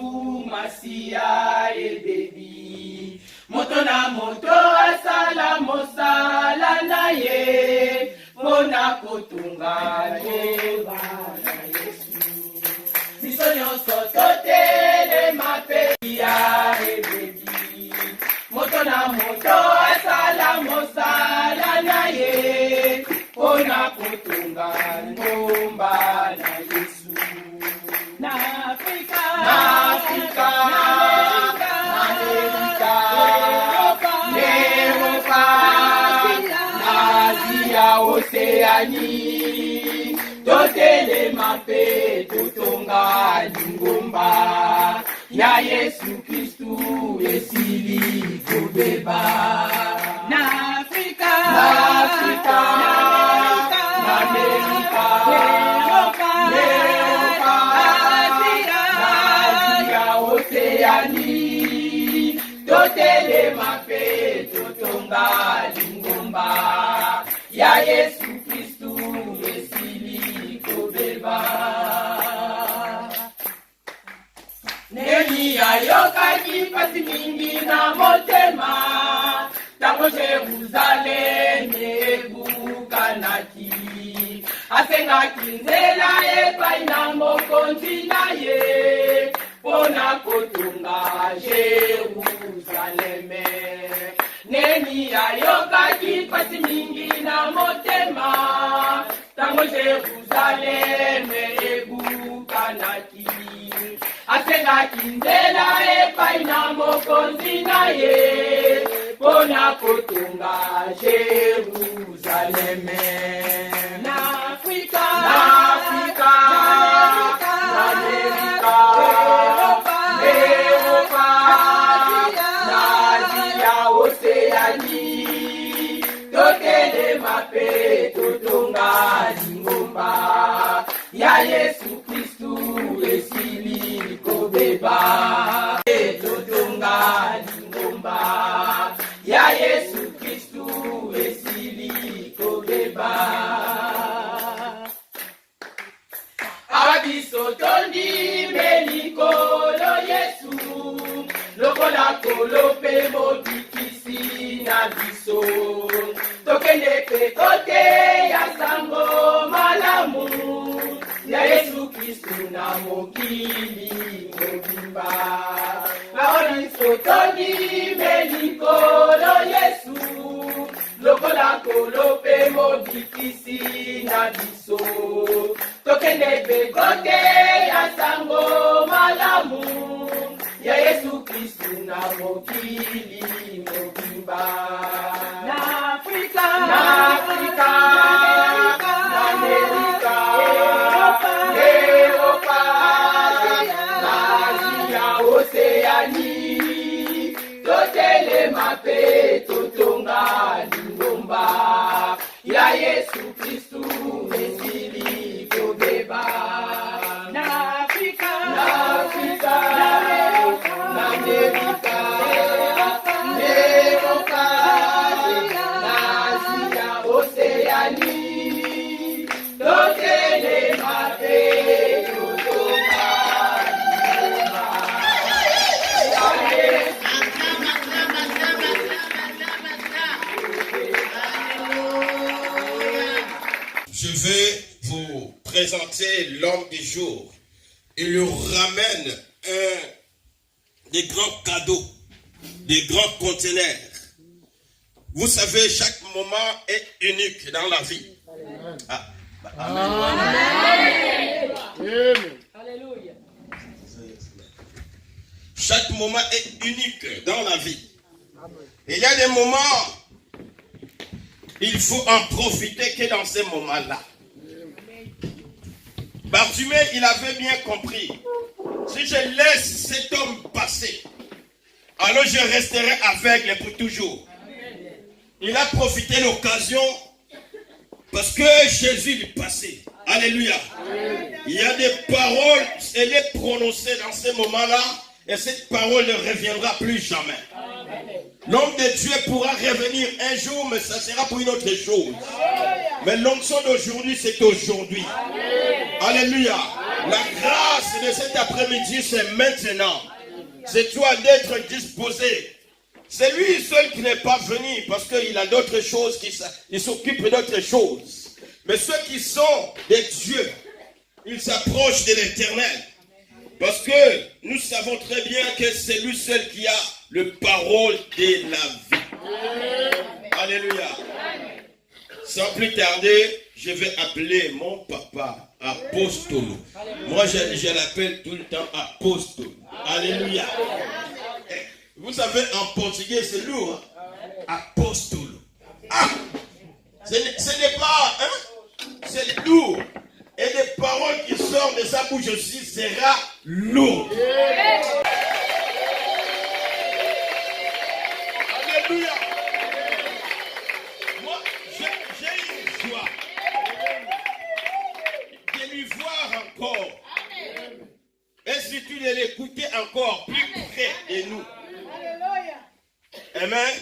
Yesu Masia ebebi. Moto na moto asala mosala na ye. Pona kotunga jeba na Yesu. Biso nyonso totele mapeya ebebi. Moto na moto asala mosala na ye. Pona kotunga ngomba na Yesu. Na Afrika, Amerika, Europa, Asia, Oceanie, totele mape totonga lingomba ya Yesu Kristu esili kobeba. Na Afrika, Amerika, Europa, Asia, Oceanie, totele mape totonga lingomba ya Yesu Kristu esili kobeba. Neni ayokaki pasi mingi na motema, tango Jerusaleme ebukanaki. Asengaki nzela epai na mokonzi na ye, pona kotunga Jerusaleme. Neni ayokaki pasi mingi na motema, tango Jerusaleme ebukanaki. Asengaki nzela epai na mokonzi na ye, pona kotunga Jerusaleme. Na Afrika, Amerika, Europa, Asia, Oceanie, totele mape totonga lingomba ya Yesu Kristu esili kobeba. Totonga lingomba ya Yesu Kristu esili kobeba. Abiso tondi melikolo Yesu, lokola kolope mobikisi na biso. Tokende pekote ya sango malamu ya Yesu Kristu na mokili mobimba. Abiso tondi melikolo Yesu, lokola kolope mobikisi na biso. Tokende pekote ya sango malamu ya Yesu Kristu na mokili mobimba. Na Afrika, Amerika, Europa, Asia, Oceanie, totele mape totonga lingomba ya Yesu Kristu esili kobeba. Na Afrika, Amerika, Europa, Asia, Oceanie, totele mape totonga lingomba ya Yesu. Je vais vous présenter l'homme du jour. Il nous ramène des grands cadeaux, des grands conteneurs. Vous savez, chaque moment est unique dans la vie. Ah, amen. Amen. Alléluia. Chaque moment est unique dans la vie. Et il y a des moments, il faut en profiter que dans ces moments-là. Bartimée, il avait bien compris. Si je laisse cet homme passer, alors je resterai aveugle pour toujours. Il a profité de l'occasion parce que Jésus lui passait. Alléluia. Il y a des paroles, elle est prononcée dans ces moments-là et cette parole ne reviendra plus jamais. L'homme de Dieu pourra revenir un jour, mais ça sera pour une autre chose. Mais l'onction d'aujourd'hui, c'est aujourd'hui. Alléluia. La grâce de cet après-midi, c'est maintenant. C'est toi d'être disposé. C'est lui seul qui n'est pas venu parce qu'il a d'autres choses, il s'occupe d'autres choses. Mais ceux qui sont des dieux, ils s'approchent de l'éternel. Parce que nous savons très bien que c'est lui seul qui a le parole de la vie. Alléluia. Sans plus tarder, je vais appeler mon papa Apostolo. Moi, je l'appelle tout le temps Apostolo. Alléluia. Vous savez, en portugais, c'est lourd. Hein? Apostolo. Ah! Ce n'est pas, hein? C'est lourd. Et les paroles qui sortent de sa bouche aussi sera lourd. Alléluia. Moi, j'ai une joie de lui voir encore. Et surtout de l'écouter encore plus près de nous. Amen.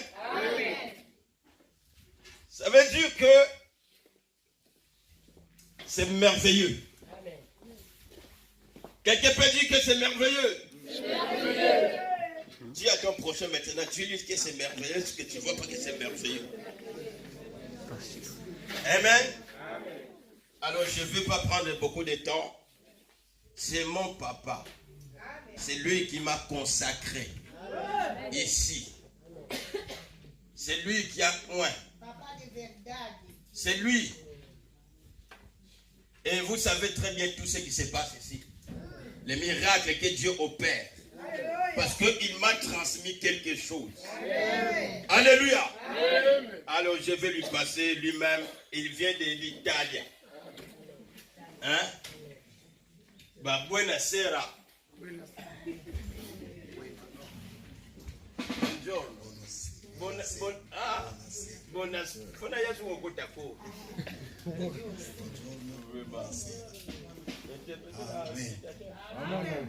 Ça veut dire que c'est merveilleux. Quelqu'un peut dire que c'est merveilleux. Dis à ton prochain maintenant, tu dis que c'est merveilleux, parce que tu ne vois pas que c'est merveilleux. Amen. Alors je ne veux pas prendre beaucoup de temps. C'est mon papa. C'est lui qui m'a consacré ici. C'est lui qui a point. C'est lui. Et vous savez très bien tout ce qui se passe ici. Les miracles que Dieu opère. Parce qu'il m'a transmis quelque chose. Alléluia. Alors je vais lui passer lui-même. Il vient de l'Italie. Hein? Bah, buonasera. Buongiorno.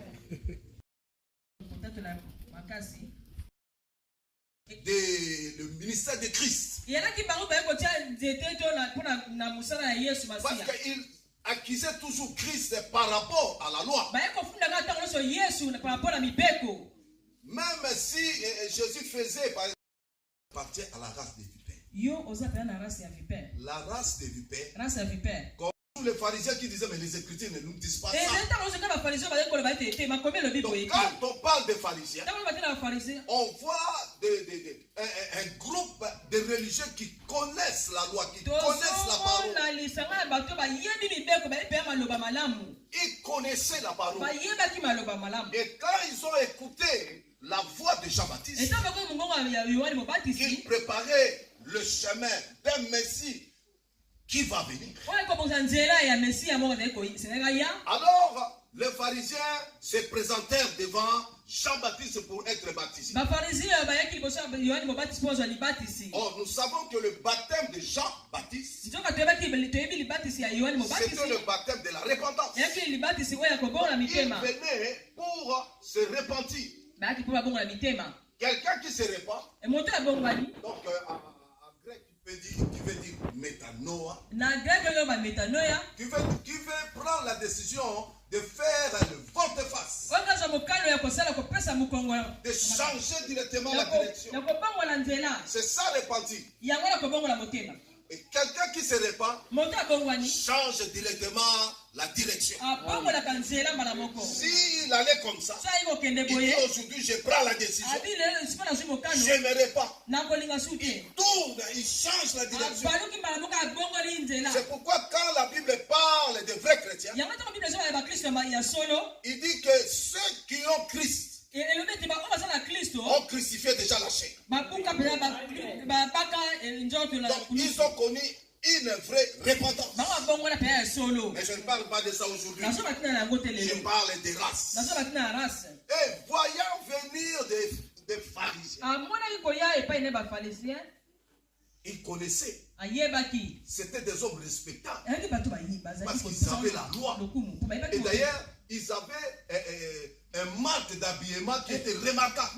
Le ministère de Christ. Parce qu'il accusait toujours Christ par rapport à la loi. Même si Jésus faisait partie à la race des vipères. La race des vipères. Comme tous les pharisiens qui disaient mais les Écritures ne nous disent pas ça. Donc quand on parle des pharisiens, on voit un groupe de religieux qui connaissent la loi, qui connaissent la parole. Ils connaissaient la parole. Et quand ils ont écouté la voix de Jean-Baptiste, il préparait le chemin d'un Messie qui va venir. Alors, les pharisiens se présentèrent devant Jean-Baptiste pour être baptisés. Or, nous savons que le baptême de Jean-Baptiste, c'était le baptême de la repentance. Il venait pour se repentir. Quelqu'un qui se répand, donc en grec qui veut dire métanoïa, qui veut prendre la décision de faire le volte-face, de changer directement la direction. C'est ça repentir. Et quelqu'un qui se répand change directement la direction. S'il allait comme ça, il dit aujourd'hui je prends la décision, je me répands. Il tourne, il change la direction. C'est pourquoi quand la Bible parle de vrais chrétiens, il dit que ceux qui ont Christ ont crucifié déjà la chair. Donc ils ont connu une vraie repentance. Mais je ne parle pas de ça aujourd'hui. Je parle des races. Et voyant venir des pharisiens, ils connaissaient. C'était des hommes respectables. Parce qu'ils avaient la loi. Et d'ailleurs, ils avaient un marque d'habillement qui était remarquable.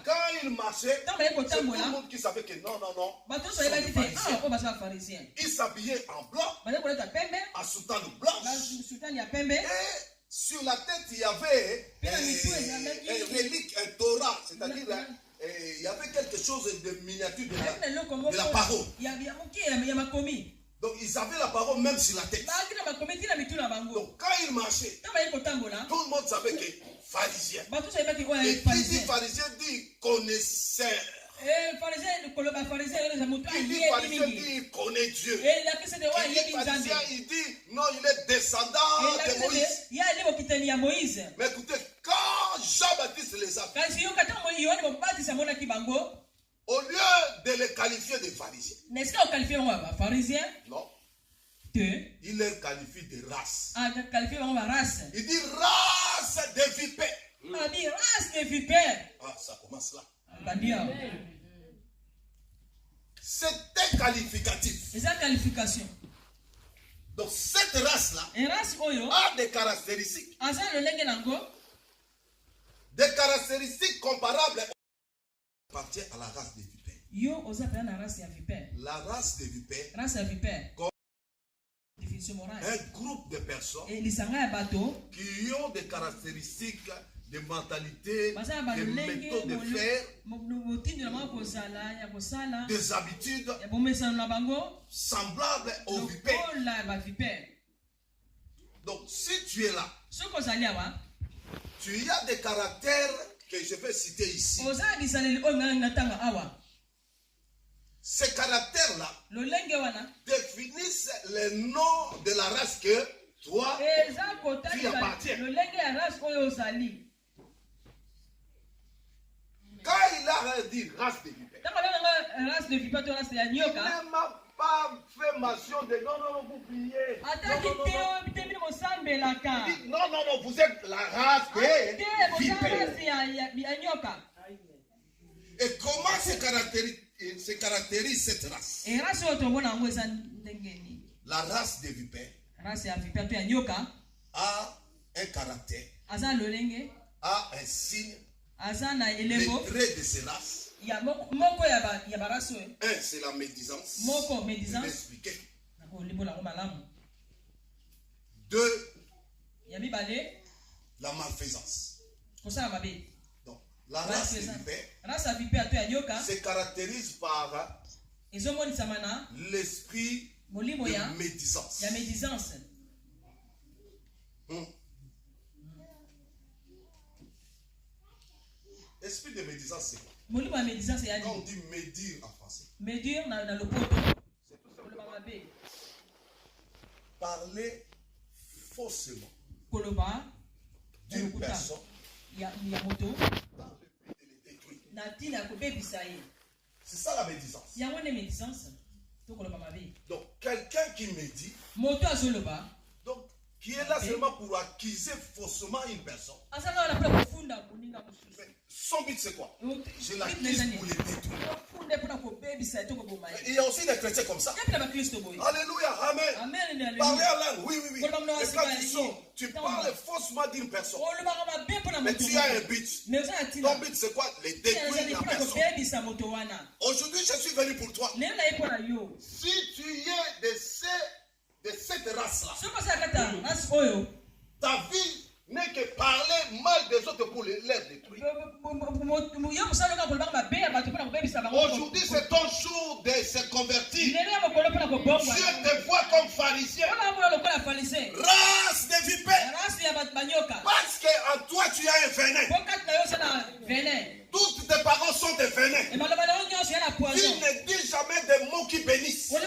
Quand ils marchaient, c'est tout le monde qui savait que non. Ils s'habillaient en blanc, en soutane blanche, Et sur la tête, il y avait un relique, un Torah, c'est-à-dire il y avait quelque chose de miniature de la parole. Donc ils avaient la parole même sur la tête. Donc quand ils marchaient, tout le monde savait que pharisien. Et qui dit pharisien dit connaisseur. Qui dit pharisien dit il connaît Dieu. Qui dit pharisien il dit non, il est descendant de Moïse. Mais écoutez, quand Jean-Baptiste les a fait, au lieu de les qualifier de pharisiens, non, il les qualifie de race. Il dit race de vipères. Ah, ça commence là. C'était qualificatif. Donc cette race-là a des caractéristiques. Des caractéristiques comparables appartient à la race des vipères. La race des vipères, comme un groupe de personnes qui ont des caractéristiques, des mentalités, des méthodes de faire, des habitudes semblables aux vipères. Donc si tu es là, tu as des caractères que je vais citer ici. Ces caractères-là définissent le nom de la race que toi, tu appartiens. Quand il a dit race de vipères, il ne m'a pas fait mention de non, vous priez. Non, vous êtes la race des vipères. Et comment se caractérise cette race? La race des vipères a un caractère, a un signe, les traits de ces races. Un, c'est la médisance. Je vais expliquer. Deux, la malfaisance. Donc, la race des vipères se caractérise par l'esprit de médisance. Esprit de médisance, c'est quoi? Quand on dit médire en français, c'est tout simplement parler faussement d'une personne dans le but de les détruire. C'est ça la médisance. Donc quelqu'un qui médit, donc qui est là seulement pour accuser faussement une personne. Son but c'est quoi? Je l'accuse pour les détruire. Il y a aussi des chrétiens comme ça. Alléluia, amen. Parler en langue, oui. Mais quand tu parles faussement d'une personne, mais tu as un but. Ton but c'est quoi? Les détruire la personne. Aujourd'hui je suis venu pour toi. Si tu es de cette race-là, ta vie n'est que parler mal des autres pour les détruire. Aujourd'hui, c'est ton jour de se convertir. Dieu te voit comme pharisien. Race de vipères. Parce qu'en toi, tu as un venin. Toutes tes paroles sont des venins. Tu ne dis jamais des mots qui bénissent. Tout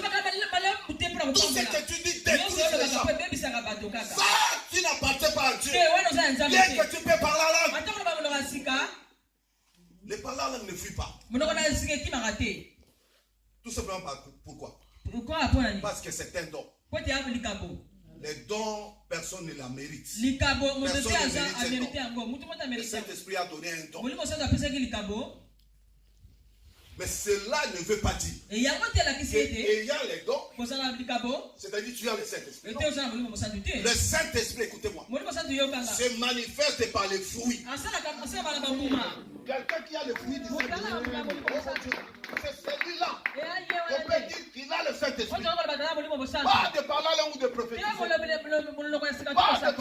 ce que tu dis détruit les gens. Ça, tu n'appartiens pas à Dieu. Bien que tu peux parler en langue. Les paroles en langue ne fuient pas. Tout simplement pourquoi? Parce que c'est un don. Les dons, personne ne la mérite. Personne ne mérite ces dons. Le Saint-Esprit a donné un don. Mais cela ne veut pas dire ayant les dons, c'est-à-dire tu as le Saint-Esprit. Le Saint-Esprit, écoutez-moi, se manifeste par les fruits. Quelqu'un qui a le fruit du Saint-Esprit, c'est celui-là. On peut dire qu'il a le Saint-Esprit. Pas de parler en langue ou de prophétiser. Pas de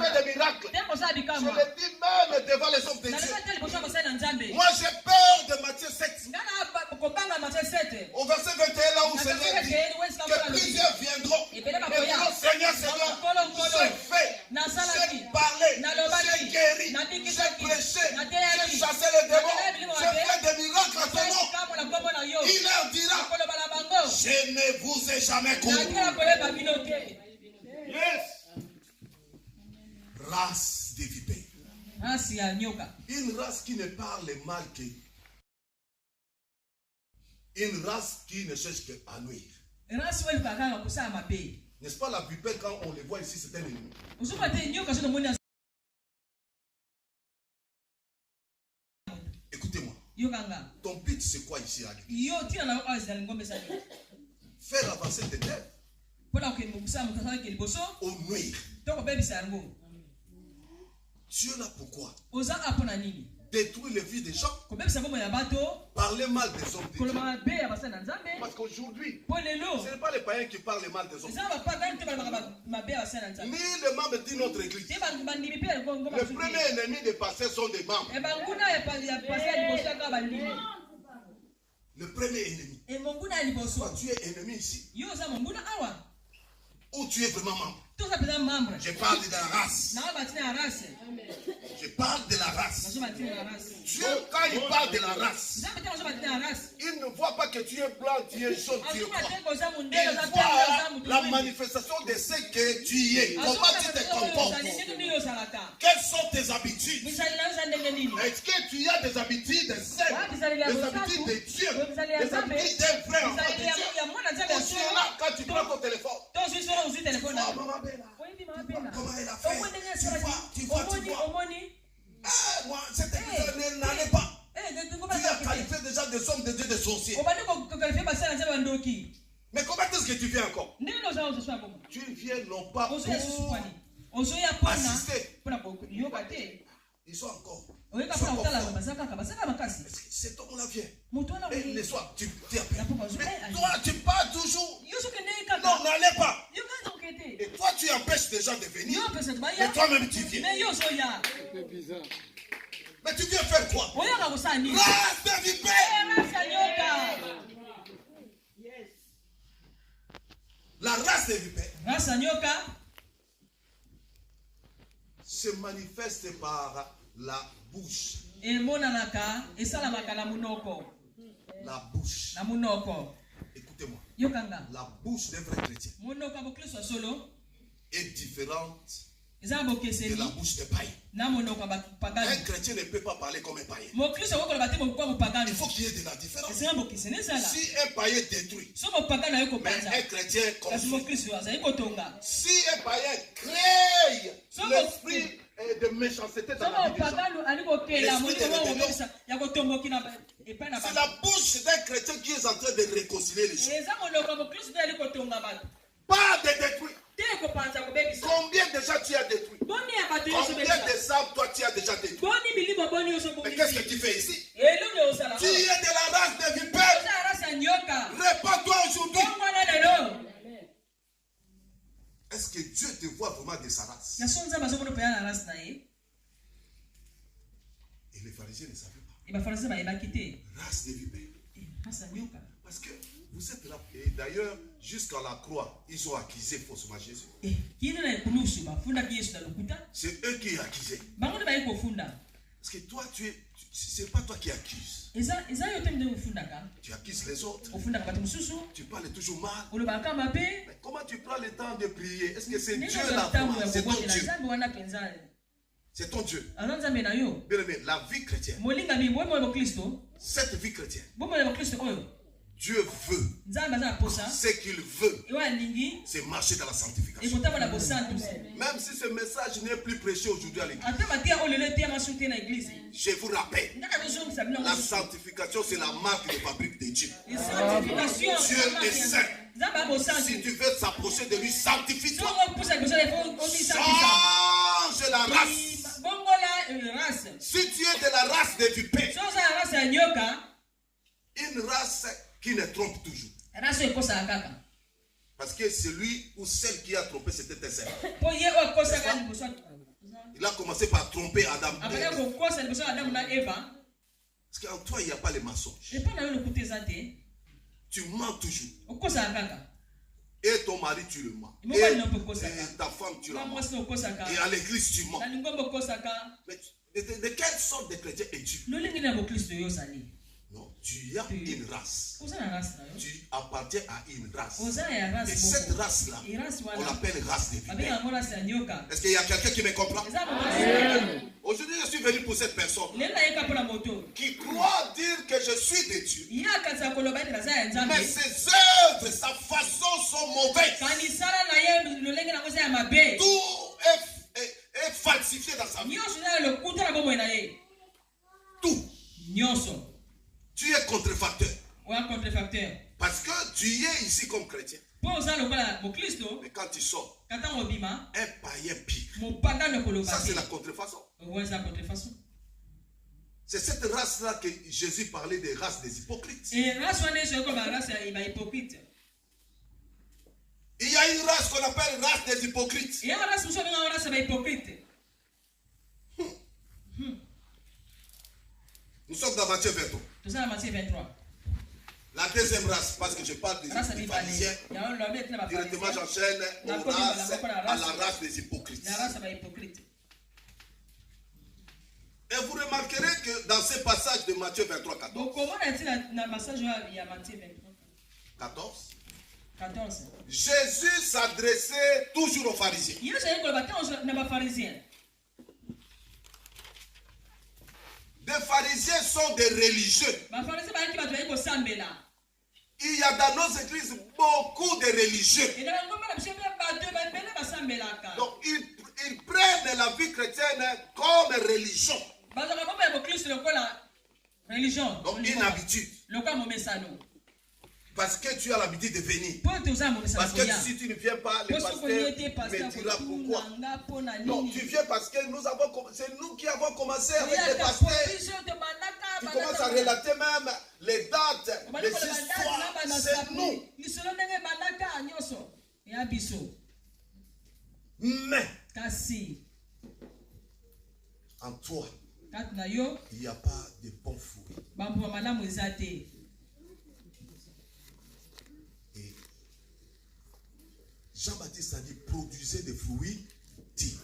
ai jamais connu. Yes. Race des vipères. Une race qui ne parle mal que. Une race qui ne cherche qu'à nuire. N'est-ce pas la vipère quand on les voit ici, c'est un ennemi. Écoutez-moi. Ton but c'est quoi ici à l'église? Faire avancer tes terres. Au nuire. Dieu là pourquoi? Détruire les vies des gens. Parler mal des hommes de Dieu. Parce qu'aujourd'hui, ce n'est pas les païens qui parlent mal des hommes. Ni les membres de notre église. Le premier ennemi des pasteurs sont des membres. Le premier ennemi. Soit tu es ennemi ici. Ou tu es vraiment membre. Je parle de la race. Je parle de la race. Dieu, quand il parle de la race, il ne voit pas que tu es blanc, tu es jaune, tu es blanc. Il voit la manifestation de ce que tu es. Comment tu te comportes? Quelles sont tes habitudes? Est-ce que tu as des habitudes saines, des habitudes de Dieu, des habitudes d'un frère enfant de Dieu? Ou tu es là quand tu prends ton téléphone? Comment elle a fait? Tu vois. Moi, cette église n'allait pas. Tu as qualifié déjà des hommes de Dieu, des sorciers. Mais comment est-ce que tu viens encore? Tu viens non pas pour assister. Ils sont encore. Cet homme-là vient. Et le soir, tu appelles. Mais toi, tu parles toujours. Non, n'allez pas. Et toi, tu empêches les gens de venir. Et toi-même, tu viens. C'est bizarre. Mais tu viens faire quoi? Race de vipère. La race des vipères se manifeste par la bouche. La bouche. Écoutez-moi. La bouche d'un vrai chrétien est différente de la bouche des païens. Un chrétien ne peut pas parler comme un païen. Il faut qu'il y ait de la différence. Si un païen détruit, mais un chrétien construit. Si un païen crée l'esprit de méchanceté dans la vie des gens, c'est la bouche d'un chrétien qui est en train de réconcilier les gens. Pas de détruire. Combien déjà tu as détruit? Combien de sables toi tu as déjà détruit? Mais qu'est-ce que tu fais ici? Tu es de la race de vipères. Répands-toi aujourd'hui. Est-ce que Dieu te voit vraiment de sa race? Et les pharisiens ne savaient pas. Race de vipères. Parce que vous êtes là. Et d'ailleurs, jusqu'à la croix, ils ont accusé faussement Jésus. C'est eux qui accusaient. Parce que toi, c'est pas toi qui accuses. Tu accuses les autres. Tu parles toujours mal. Mais comment tu prends le temps de prier? Est-ce que c'est Dieu là? C'est ton Dieu. C'est ton Dieu. Bien aimé, la vie chrétienne. Cette vie chrétienne. Dieu veut. Ce qu'il veut, c'est marcher dans la sanctification. Même si ce message n'est plus prêché aujourd'hui à l'église, je vous rappelle, la sanctification c'est la marque de fabrique de Dieu. Dieu est saint. Si tu veux s'approcher de lui, sanctifie-toi. Change la race. Si tu es de la race des vipères, une race qui ne trompe toujours. Parce que celui ou celle qui a trompé, c'était un seul. Il a commencé par tromper Adam. Parce qu'en toi, il n'y a pas les mensonges. Tu mens toujours. Et ton mari, tu le mens. Et ta femme, tu la mens. Et à l'église, tu mens. Mais de quelle sorte de chrétien es-tu? Non, tu as une race. Tu appartiens à une race. Et cette race-là, on l'appelle race des vipères. Est-ce qu'il y a quelqu'un qui me comprend? Aujourd'hui, je suis venu pour cette personne qui croit dire que je suis de Dieu. Mais ses œuvres, sa façon sont mauvaises. Tout est falsifié dans sa vie. Tout. Tu es contrefacteur. Parce que tu es ici comme chrétien. Mais quand tu sors, un païen pire. Ça, c'est la contrefaçon. C'est cette race-là que Jésus parlait des races des hypocrites. Il y a une race qu'on appelle race des hypocrites. Nous sommes dans Matthieu 23. La deuxième race, parce que je parle des pharisiens, directement j'enchaîne à la race des hypocrites. Et vous remarquerez que dans ce passage de Matthieu 23, 14, Jésus s'adressait toujours aux pharisiens. Des pharisiens sont des religieux. Il y a dans nos églises beaucoup de religieux. Donc ils prennent la vie chrétienne comme religion. Donc une habitude. Parce que tu as l'habitude de venir. Parce que si tu ne viens pas, le pasteur me dira pourquoi. Non, tu viens parce que c'est nous qui avons commencé avec les pasteurs. Tu commences à relater même les dates, les histoires. C'est nous. Mais en toi, il n'y a pas de bons fruits. Et Jean-Baptiste a dit, produisez des fruits dignes.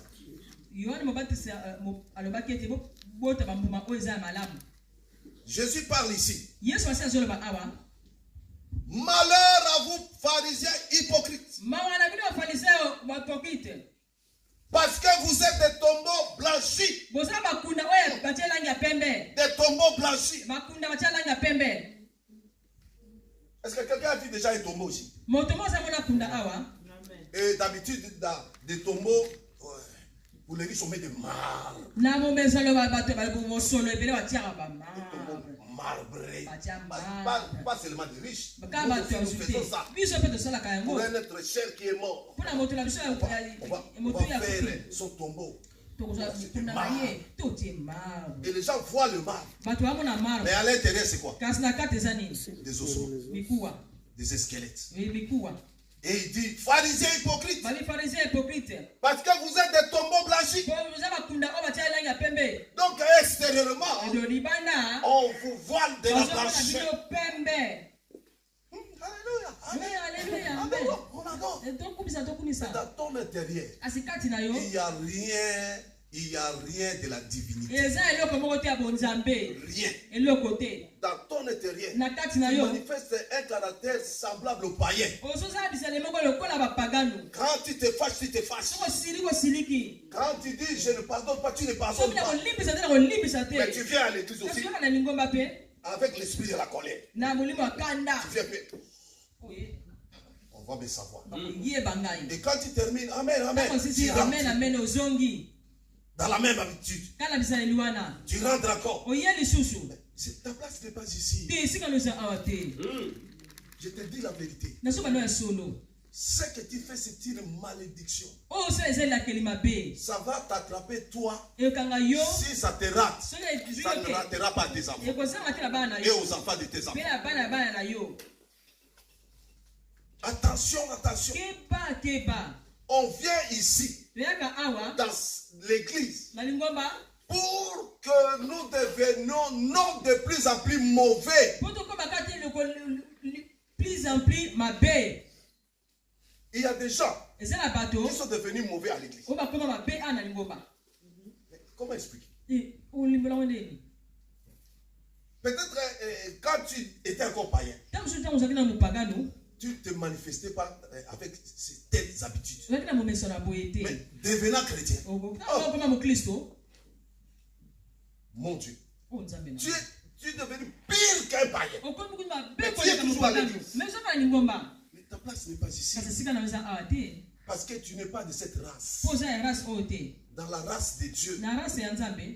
Jésus parle ici. Malheur à vous, pharisiens hypocrites. Parce que vous êtes des tombeaux blanchis. Des tombeaux blanchis. Est-ce que quelqu'un a vu déjà un tombeau aussi? Et d'habitude, dans des tombeaux, pour les riches, on met des marbre. Marbré. Pas seulement des riches. Nous faisons ça. Pour un être cher qui est mort, on va faire son tombeau. Et les gens voient le marbre. Mais à l'intérieur, c'est quoi? Des ossements. Des squelettes. Et il dit, pharisiens hypocrites. Parce que vous êtes des tombeaux blanchis. Donc extérieurement, on vous voile de la blancheur. Alléluia. Amen. On adore. Mais dans ton intérieur, il n'y a rien de la divinité. Rien. Dans ton intérieur, tu manifestes un caractère semblable au païen. Quand tu te fâches, tu te fâches. Quand tu dis je ne pardonne pas, tu ne pardonnes pas. Mais tu viens à l'église aussi avec l'esprit de la colère. Tu viens on va me savoir. Et quand tu termines, amen, amen. Dans la même habitude. Tu rentres encore. Ta place n'est pas ici. Je te dis la vérité. Ce que tu fais, c'est une malédiction. Ça va t'attraper toi. Si ça te rate, ça ne ratera pas tes enfants. Et aux enfants de tes enfants. Attention, attention. On vient ici, dans l'église, pour que nous devenions non de plus en plus mauvais. Il y a des gens qui sont devenus mauvais à l'église. Comment expliquer? Peut-être quand tu étais encore païen, tu te manifestais pas avec telles habitudes. Mais devenant chrétien, mon Dieu, tu es devenu pire qu'un païen. Mais tu es toujours à l'église. Mais ta place n'est pas ici. Parce que tu n'es pas de cette race. Dans la race de Dieu,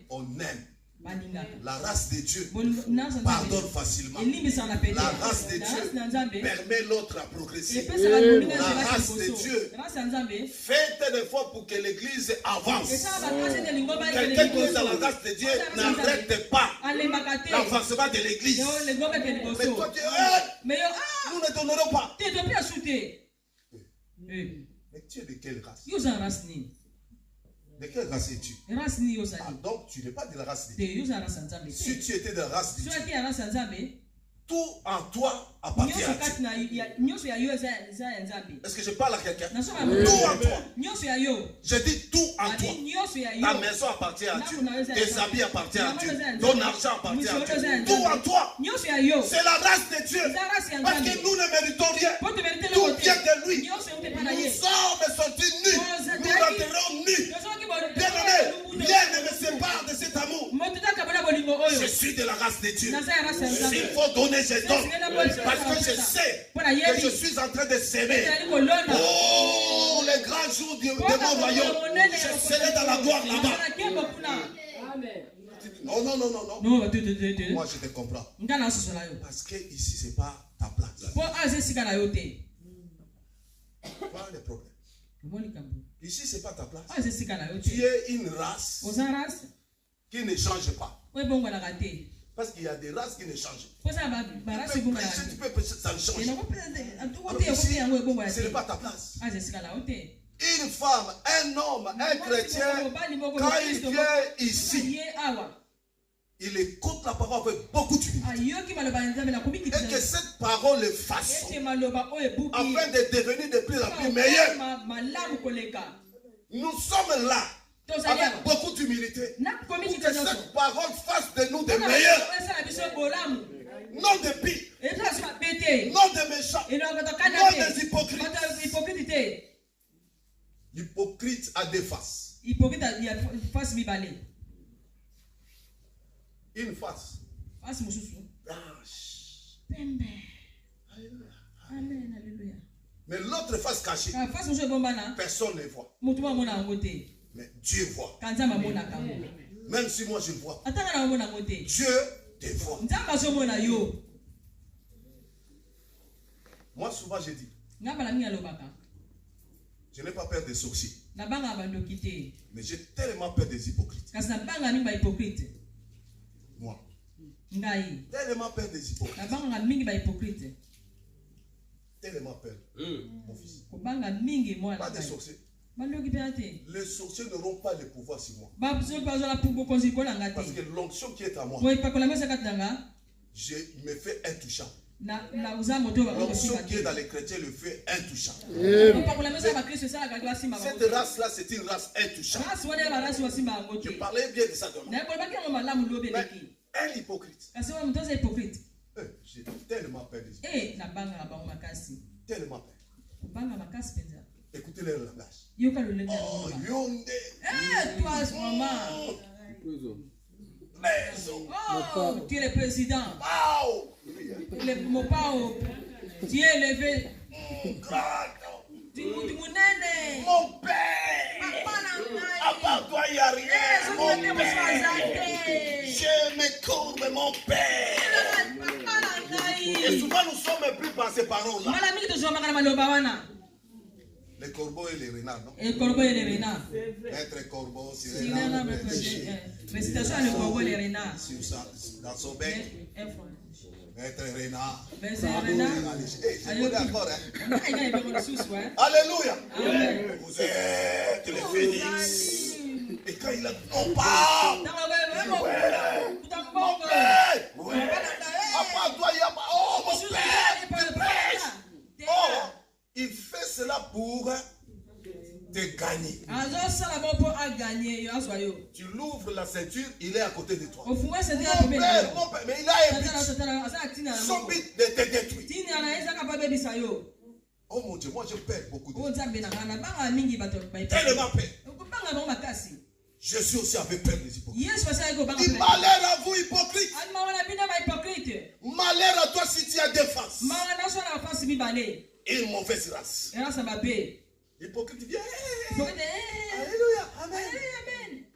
on aime. La race de Dieu pardonne facilement. La race de Dieu permet l'autre à progresser. La race de Dieu fait des efforts pour que l'église avance. Quelqu'un qui est dans la race de Dieu n'arrête pas l'avancement de l'église. Mais toi tu es, nous ne donnerons pas. Mais tu es de quelle race? De quelle race es-tu? Donc tu n'es pas de la race de Dieu. Si tu étais de la race de Dieu, tout en toi appartient à Dieu. Est-ce que je parle à quelqu'un? Tout en toi. Je dis tout en toi. Ta maison appartient à Dieu. Tes habits appartiennent à Dieu. Ton argent appartient à Dieu. Tout en toi. C'est la race de Dieu. Parce que nous ne méritons rien. Tout vient de lui. Nous sommes sortis nus. Nous rentrerons nus. Bien-aimé, rien ne me sépare de cet amour. Je suis de la race de Dieu. S'il faut donner, je donne. Parce que je sais que je suis en train de s'aimer. Oh, les grands jours de mon royaume, je serai dans la gloire là-bas. Non, non, non, non, non. Moi, je te comprends. Parce que ici, ce n'est pas ta place. Voilà le problème. Ici, ce n'est pas ta place. Tu es une race qui ne change pas. Parce qu'il y a des races qui ne changent pas. Tu peux prêcher sans changer. Ici, ce n'est pas ta place. Une femme, un homme, un chrétien, quand il vient ici, il écoute la parole avec beaucoup d'humilité. Et que cette parole le fasse afin de devenir de plus en plus meilleur. Nous sommes là avec beaucoup d'humilité pour que cette parole fasse de nous des meilleurs. Non des pires, non des méchants, non des hypocrites. L'hypocrite a des faces. Une face. Mais l'autre face cachée, personne ne voit. Mais Dieu voit. Même si moi je vois, Dieu te voit. Moi souvent je dis, je n'ai pas peur des sorciers, mais j'ai tellement peur des hypocrites. Moi, tellement peur des hypocrites. Tellement peur, mon fils. Pas des sorciers. Les sorciers n'auront pas le pouvoir sur moi. Parce que l'onction qui est à moi, je me fais intouchable. L'onction qui est dans les chrétiens le fait intouchable. Cette race-là, c'est une race intouchable. Je parlais bien de ça demain. Mais un hypocrite. J'ai tellement peur des hypocrites. Tellement peur. Écoutez leur langage. Oh, Yonde. Toi, maman. Oh, tu es le président. Mon pao. Tu es élevé. Mon père. À part toi, il n'y a rien. Mon père. Je me courbe, mon père. Et souvent, nous sommes pris par ces paroles-là. Les corbeaux et les renards, non? Les corbeaux et les renards. Être corbeau, c'est renard. Félicitations les corbeaux et les renards. Dans son bec. Être renard. C'est un renard. Je d'accord, Alléluia. Vous êtes les phénix. Et quand il a... On part. Mon père. À part toi, il n'y a pas... Oh, mon père. Oh, il fait cela pour te gagner. Tu l'ouvres la ceinture, il est à côté de toi. Mon père, mais il a un but. Son but de te détruire. Oh mon Dieu, moi je perds beaucoup de temps. Tellement peur. Je suis aussi avec peur des hypocrites. Dis malheur à vous hypocrites. Malheur à toi si tu as deux faces. Une mauvaise race. L'hypocrite vient. Alléluia. Amen.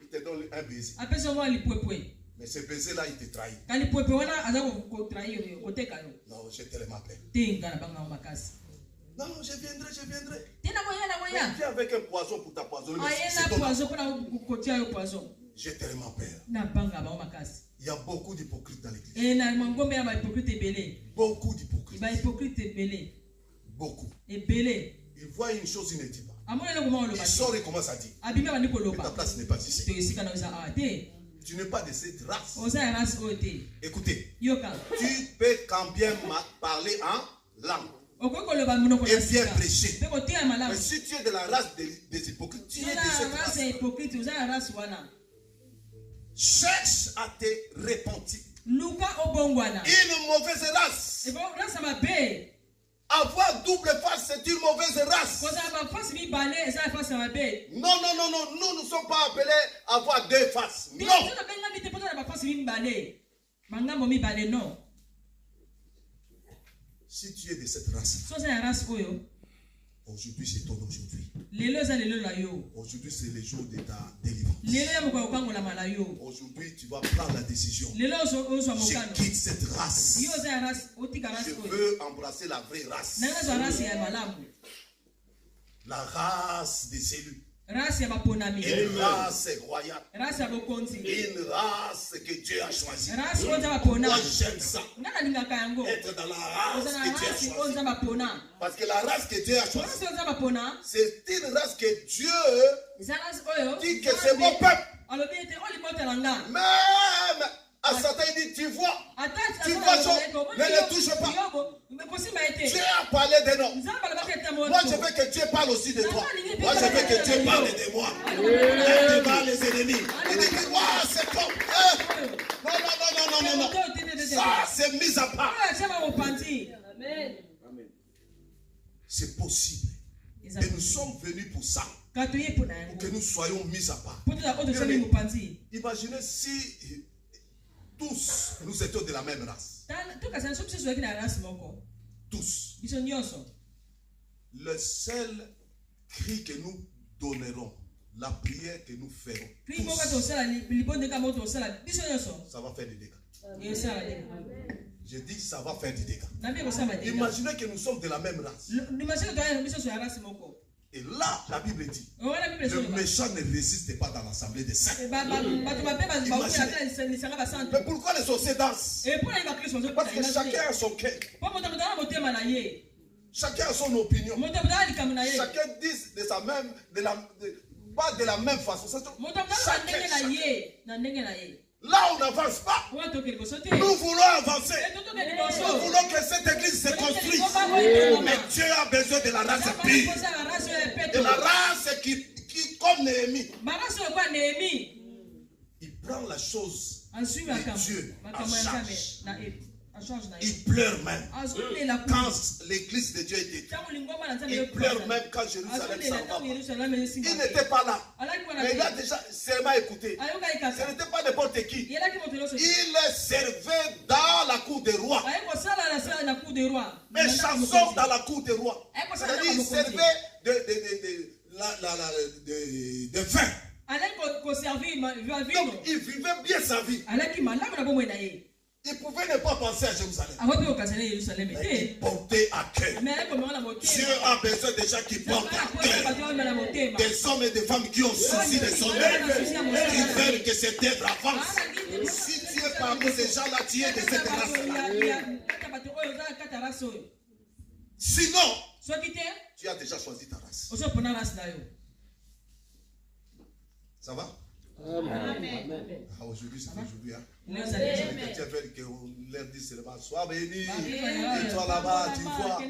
Il te donne un baiser. Mais ce baiser-là, il te trahit. Non, j'ai tellement peur. Non, je viendrai. Viens avec un poison pour t'empoisonner. J'ai tellement peur. Il y a beaucoup d'hypocrites dans l'église. Beaucoup d'hypocrites. Beaucoup. Il voit une chose, il ne dit pas. Il sort et commence à dire. Ta place n'est pas ici. Tu n'es pas de cette race. Écoutez, tu peux quand bien parler en langue et bien prêcher. Mais si tu es de la race des hypocrites, tu es de cette race. Cherche à te repentir. Une mauvaise race. Avoir double face, c'est une mauvaise race. Non, nous ne sommes pas appelés à avoir deux faces. Non. Si tu es de cette race, aujourd'hui c'est ton aujourd'hui. Aujourd'hui c'est le jour de ta délivrance. Aujourd'hui tu vas prendre la décision. Je quitte cette race. Je veux embrasser la vraie race. La race des élus. Une race royale. Une race que Dieu a choisie. Moi j'aime ça. Être dans la race que Dieu a choisie. Parce que la race que Dieu a choisie, c'est une race que Dieu dit que c'est mon peuple. Même à Satan il dit, tu vois, ne le touche pas. Dieu a parlé de nous. Moi je veux que Dieu parle aussi de toi. Moi je veux que Dieu parle de moi. Devant les ennemis. Il dit, waouh, c'est comme. Non. Ça c'est mis à part. C'est possible. Et nous sommes venus pour ça. Pour que nous soyons mis à part. Imaginez si tous nous étions de la même race. Tous. Le seul cri que nous donnerons, la prière que nous ferons, ça va faire des dégâts. Je dis ça va faire des dégâts. Imaginez que nous sommes de la même race. Et là, la Bible dit, le méchant ne résiste pas dans l'assemblée des saints. Mais pourquoi les sorciers dansent? Parce que chacun a son cœur. Chacun a son opinion. Chacun dit de sa même, pas de la même façon. Chacun. Là, on n'avance pas. Nous voulons avancer. Nous voulons que cette église se construise. Mais Dieu a besoin de la race pure. De la race qui comme Néhémie, il prend la chose de Dieu en charge. Il pleure même quand l'église de Dieu est détruite. Il pleure même quand Jérusalem s'en va. Il n'était pas là. Mais il a déjà seulement écouté. Ce n'était pas n'importe qui. Il servait dans la cour des rois. Mais chanson dans la cour des rois. C'est-à-dire il servait de vin. Donc il vivait bien sa vie. Il pouvait ne pas penser à Jérusalem. Mais il portait à cœur. Dieu a besoin de gens qui portent à cœur. Des hommes et des femmes qui ont souci de son œuvre. Qui veulent que cette œuvre avance. Si tu es parmi ces gens-là, tu es de cette race-là. Sinon, tu as déjà choisi ta race. Ça va? Amen. Ah, aujourd'hui, c'est aujourd'hui. Hein? Tu as fait qu'on leur dise seulement, sois béni. Et toi là-bas, tu vois.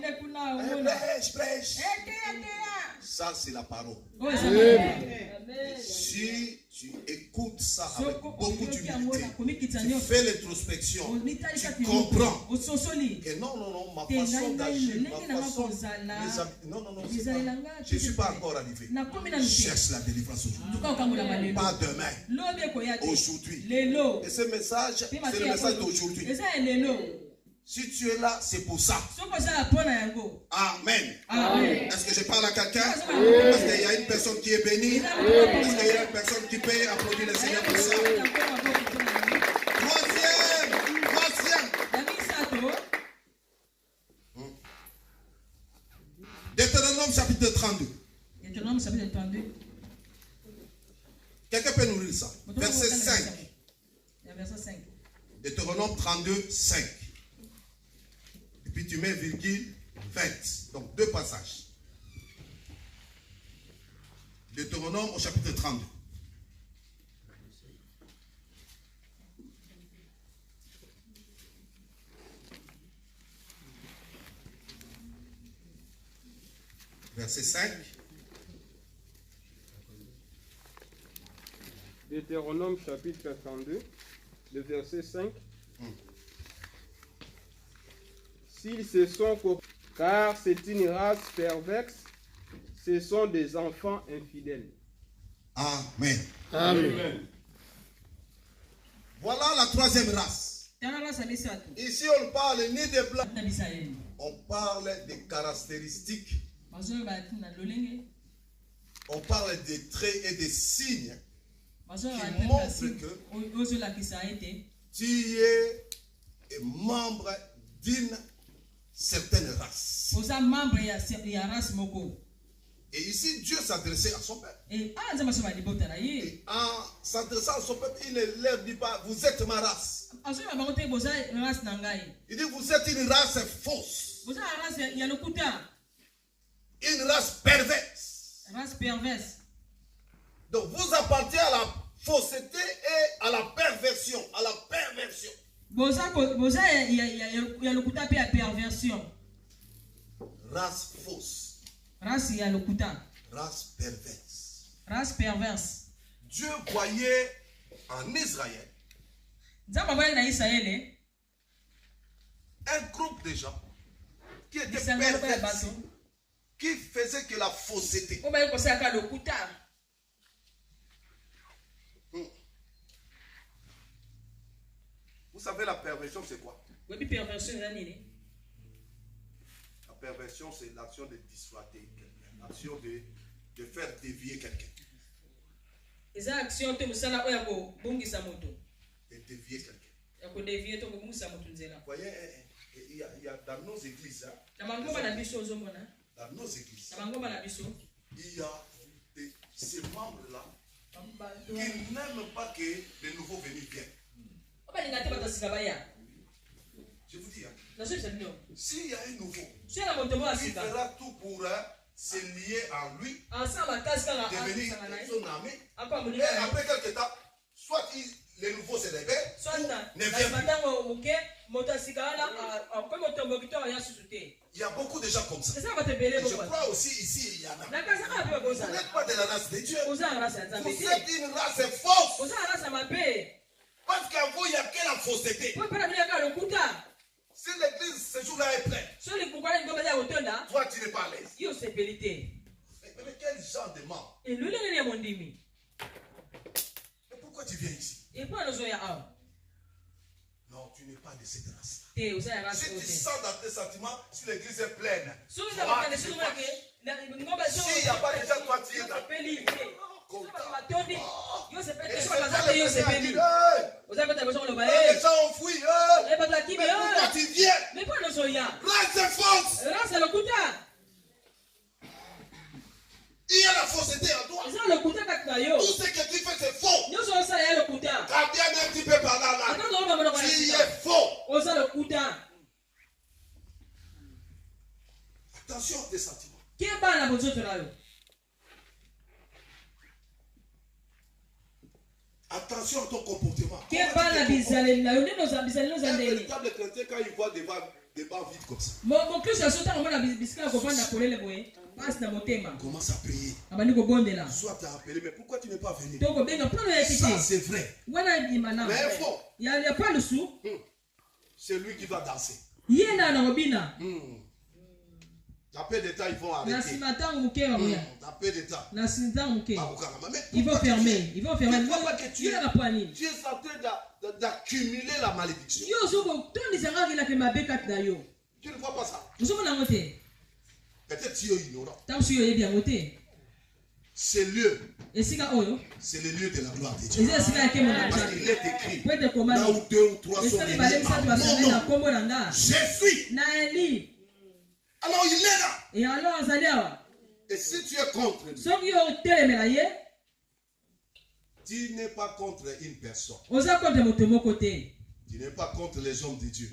Prêche. Ça, c'est la parole. Amen. Si tu écoutes ça avec beaucoup d'humilité, tu fais l'introspection, tu comprends que non, ma façon d'agir, ma façon... Non, je ne suis pas encore arrivé. Je cherche la délivrance aujourd'hui. Pas demain. Aujourd'hui. Et ce message, c'est le message d'aujourd'hui. Si tu es là, c'est pour ça. Amen. Est-ce que je parle à quelqu'un? Est-ce qu'il y a une personne qui est bénie? Est-ce qu'il y a une personne qui peut applaudir le Seigneur pour ça? Troisième. Deutéronome chapitre 32. Quelqu'un peut nous lire ça? Verset 5. Deutéronome 32, 5. Et puis tu mets virgule 20. Donc 2 passages. Deutéronome au chapitre 32. Verset 5. Deutéronome chapitre 32, le verset 5. S'ils se sont copiés, car c'est une race perverse, ce sont des enfants infidèles. Amen. Amen. Voilà la troisième race. Ici, on ne parle ni des blancs, on parle des caractéristiques, on parle des traits et des signes qui montrent que tu es membre d'une certaine race. Et ici, Dieu s'adressait à son peuple. Et en s'adressant à son peuple, il ne leur dit pas, vous êtes ma race. Il dit, vous êtes une race fausse. Une race perverse. Donc vous appartenez à la fausseté et à la perversion. À la perversion. Race fausse. Race perverse. Dieu voyait en Israël un groupe de gens qui étaient pervertis, qui faisaient que la fausseté. Vous savez, la perversion, c'est quoi? La perversion, c'est l'action de dissuader quelqu'un, l'action de faire dévier quelqu'un. Et dévier quelqu'un. Vous voyez, il y a dans nos églises, dans nos églises, il y a ces membres-là qui n'aiment pas que les nouveaux venus viennent. Je vous dis, s'il y a un nouveau, il fera tout pour se lier à lui, devenir son ami, et après quelques temps, soit les nouveaux se réveillent, ne viennent plus. Il y a beaucoup de gens comme ça. Et je crois aussi ici, il y en a. Vous n'êtes pas de la race de Dieu. Vous êtes une race fausse. Parce qu'en vous, il n'y a que la fausseté. Si l'église ce jour-là est pleine, toi tu n'es pas à l'aise. Mais quel genre de mort? Mais pourquoi tu viens ici? Non, tu n'es pas de cette race. Si tu sens dans tes sentiments, si l'église est pleine, s'il n'y a pas déjà toi tu es là. Les gens ont fui. Mais pourquoi tu viens? Race fausse. Il y a la fausseté en toi. Tout ce que tu fais, c'est faux. Quand bien même tu peux parler là, tu es faux. Attention à tes sentiments. Attention à ton comportement. Un véritable chrétien, quand il voit devant des bancs vides comme ça. Commence à prier. Soit tu as appelé, mais pourquoi tu n'es pas venu? Ça, c'est vrai. Mais il faut. C'est lui qui va danser. Dans peu de temps, ils vont arrêter. Dans peu de temps. Ils vont fermer. Tu ne vois pas que tu es en train d'accumuler la malédiction. Tu ne vois pas ça? Peut-être tu es ignorant. Ce lieu, c'est le lieu de la gloire de Dieu. Parce qu'il est écrit, là où 2 ou 3 sont réunis en mon nom, je suis. Alors il est là. Et si tu es contre lui, tu n'es pas contre une personne. Tu n'es pas contre les hommes de Dieu.